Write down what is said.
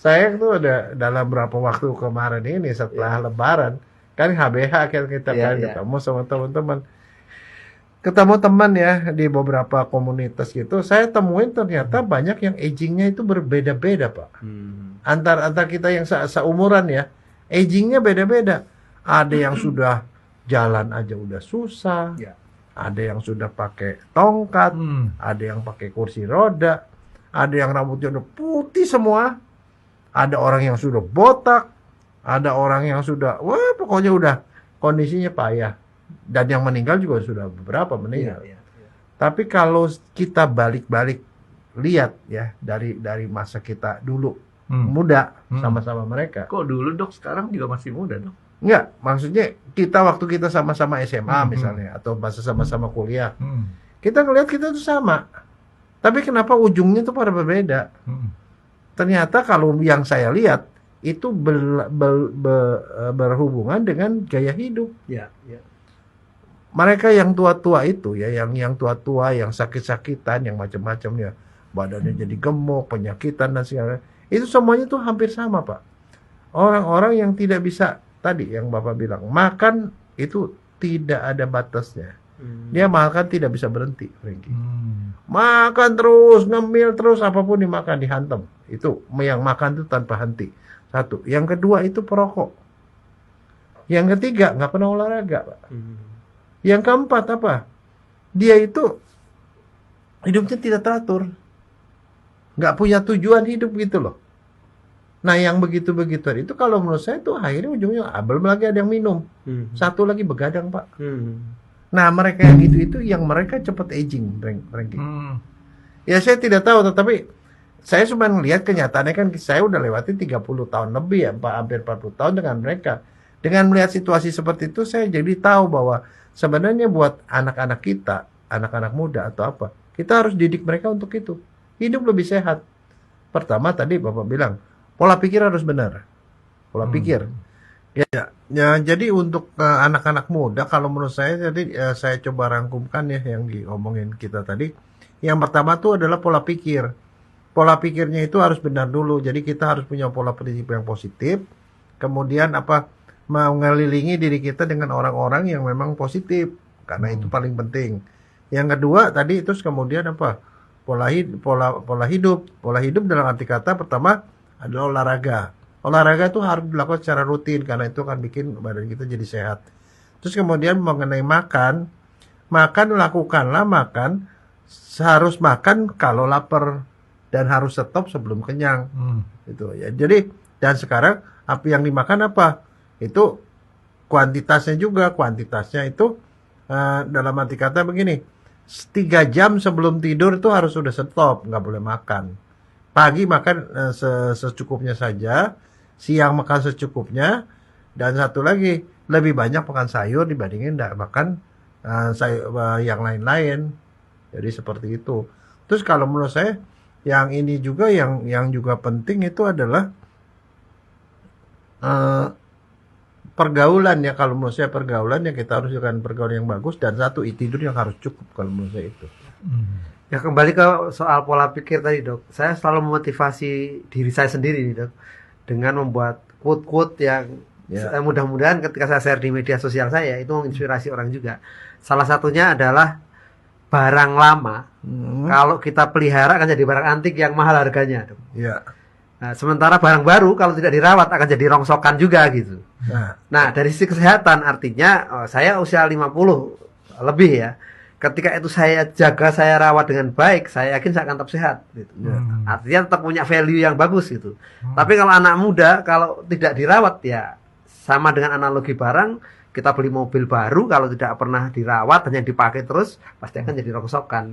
Saya tuh ada dalam berapa waktu kemarin ini setelah Lebaran kan HBH kan kita kan ketemu sama teman-teman. Ketemu teman ya di beberapa komunitas gitu, saya temuin ternyata banyak yang agingnya itu berbeda-beda, Pak. Antar kita yang seumuran ya, agingnya beda-beda. Ada yang sudah jalan aja udah susah, ada yang sudah pakai tongkat, ada yang pakai kursi roda, ada yang rambutnya udah putih semua, ada orang yang sudah botak, ada orang yang sudah, wah pokoknya udah kondisinya payah. Dan yang meninggal juga sudah beberapa meninggal. Tapi kalau kita balik-balik lihat ya dari masa kita dulu muda sama-sama mereka. Kok dulu Dok, sekarang juga masih muda Dok? Enggak, maksudnya waktu kita sama-sama SMA misalnya atau masa sama-sama kuliah. Kita ngelihat kita tuh sama. Tapi kenapa ujungnya tuh pada berbeda? Ternyata kalau yang saya lihat itu berhubungan dengan gaya hidup. Mereka yang tua-tua itu ya, yang tua-tua, yang sakit-sakitan, yang macam-macam ya, badannya jadi gemuk, penyakitan dan segala, itu semuanya tuh hampir sama, Pak. Orang-orang yang tidak bisa, tadi yang Bapak bilang, makan itu tidak ada batasnya. Dia makan tidak bisa berhenti, Franky. Makan terus, ngemil terus, apapun dimakan, dihantam. Itu, yang makan itu tanpa henti. Satu. Yang kedua itu perokok. Yang ketiga, nggak pernah olahraga, Pak. Yang keempat apa? Dia itu hidupnya tidak teratur. Nggak punya tujuan hidup gitu loh. Nah yang begitu-begitu itu kalau menurut saya tuh akhirnya ujungnya belum lagi ada yang minum. Satu lagi begadang, Pak. Nah mereka yang itu yang mereka cepat aging, Franky. Ya saya tidak tahu, tetapi saya cuma melihat kenyataannya kan saya udah lewatin 30 tahun lebih ya, hampir 40 tahun dengan mereka. Dengan melihat situasi seperti itu saya jadi tahu bahwa sebenarnya buat anak-anak kita, anak-anak muda atau apa, kita harus didik mereka untuk itu. Hidup lebih sehat. Pertama tadi Bapak bilang, pola pikir harus benar. Pola pikir. Ya, jadi untuk anak-anak muda, kalau menurut saya, jadi saya coba rangkumkan ya yang diomongin kita tadi. Yang pertama tuh adalah pola pikir. Pola pikirnya itu harus benar dulu. Jadi kita harus punya pola pikir yang positif. Kemudian mengelilingi diri kita dengan orang-orang yang memang positif, karena itu paling penting. Yang kedua tadi itu kemudian pola hidup dalam arti kata pertama adalah olahraga itu harus dilakukan secara rutin karena itu akan bikin badan kita jadi sehat. Terus kemudian mengenai makan lakukanlah makan, harus makan kalau lapar dan harus stop sebelum kenyang. Itu ya. Jadi dan sekarang apa yang dimakan apa? Itu kuantitasnya itu dalam arti kata begini, 3 jam sebelum tidur itu harus sudah stop, nggak boleh makan. Pagi makan secukupnya saja, siang makan secukupnya, dan satu lagi lebih banyak makan sayur dibandingin tidak makan sayur yang lain-lain. Jadi seperti itu. Terus kalau menurut saya yang ini juga yang juga penting itu adalah pergaulan ya. Kalau menurut saya pergaulan ya kita harus lakukan pergaulan yang bagus, dan satu tidur yang harus cukup kalau menurut saya itu. Ya kembali ke soal pola pikir tadi Dok, saya selalu memotivasi diri saya sendiri nih Dok dengan membuat quote-quote yang mudah-mudahan ketika saya share di media sosial saya itu menginspirasi orang juga. Salah satunya adalah barang lama kalau kita pelihara akan jadi barang antik yang mahal harganya Dok. Nah, sementara barang baru kalau tidak dirawat akan jadi rongsokan juga gitu. Nah, dari sisi kesehatan artinya saya usia 50 lebih ya. Ketika itu saya jaga, saya rawat dengan baik, saya yakin saya akan tetap sehat gitu. Artinya tetap punya value yang bagus gitu. Tapi kalau anak muda kalau tidak dirawat ya sama dengan analogi barang, kita beli mobil baru kalau tidak pernah dirawat hanya dipakai terus pasti akan jadi rongsokan.